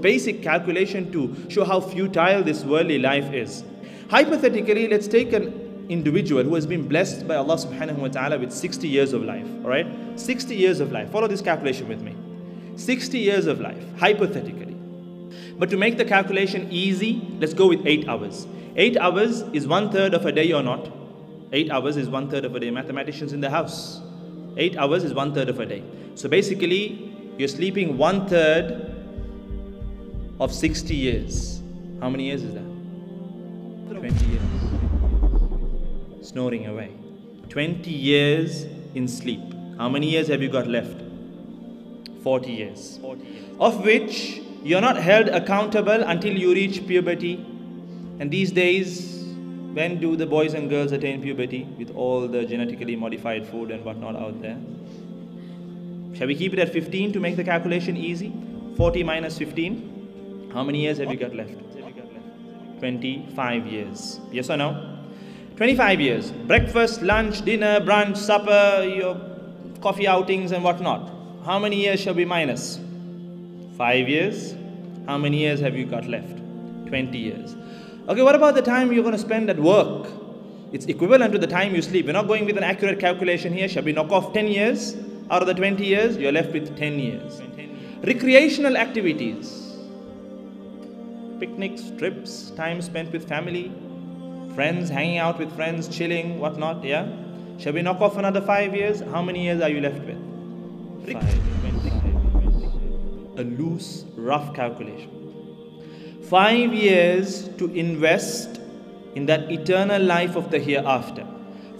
basic calculation to show how futile this worldly life is. Hypothetically, let's take an individual who has been blessed by Allah subhanahu wa ta'ala with 60 years of life, alright? 60 years of life. Follow this calculation with me. 60 years of life, hypothetically. But to make the calculation easy, let's go with 8 hours. 8 hours is 1/3 of a day or not? 8 hours is 1/3 of a day. Mathematicians in the house. 8 hours is 1/3 of a day. So basically, you're sleeping 1/3 of 60 years. How many years is that? 20 years. Snoring away. 20 years in sleep. How many years have you got left? 40 years. Of which you're not held accountable until you reach puberty. And these days, when do the boys and girls attain puberty? With all the genetically modified food and whatnot out there. Shall we keep it at 15 to make the calculation easy? 40 minus 15. How many years have you got left? 25 years. Yes or no? 25 years. Breakfast, lunch, dinner, brunch, supper, your coffee outings and whatnot. How many years shall we minus? 5 years. How many years have you got left? 20 years. Okay, what about the time you're going to spend at work? It's equivalent to the time you sleep. We're not going with an accurate calculation here. Shall we knock off 10 years out of the 20 years? You're left with 10 years. Recreational activities. Picnics, trips, time spent with family, friends, hanging out with friends, chilling, whatnot, yeah? Shall we knock off another 5 years? How many years are you left with? 5. A loose, rough calculation. 5 years to invest in that eternal life of the hereafter.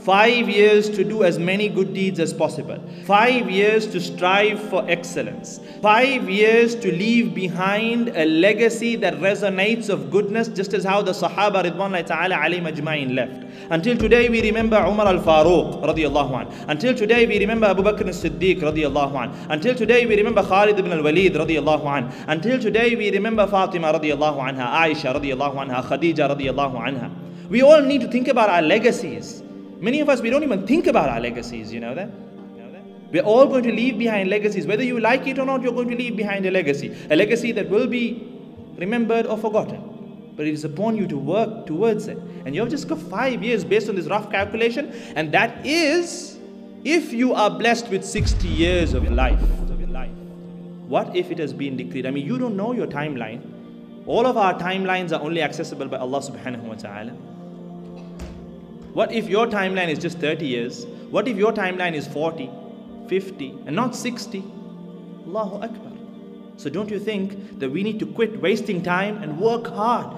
5 years to do as many good deeds as possible. 5 years to strive for excellence. 5 years to leave behind a legacy that resonates of goodness, just as how the Sahaba Ridwanullahi ta'ala alayhim ajma'in left. Until today we remember Umar al-Faruq radiyallahu anh. Until today we remember Abu Bakr as-Siddiq radiyallahu anh. Until today we remember Khalid ibn al-Walid radiyallahu anh. Until today we remember Fatima radiyallahu anha, Aisha radiyallahu anha, Khadija radiyallahu anha. We all need to think about our legacies. Many of us, we don't even think about our legacies, you know that? We're all going to leave behind legacies. Whether you like it or not, you're going to leave behind a legacy. A legacy that will be remembered or forgotten. But it is upon you to work towards it. And you have just got 5 years based on this rough calculation. And that is if you are blessed with 60 years of life. What if it has been decreed? I mean, you don't know your timeline. All of our timelines are only accessible by Allah subhanahu wa ta'ala. What if your timeline is just 30 years? What if your timeline is 40, 50 and not 60? Allahu Akbar. So don't you think that we need to quit wasting time and work hard?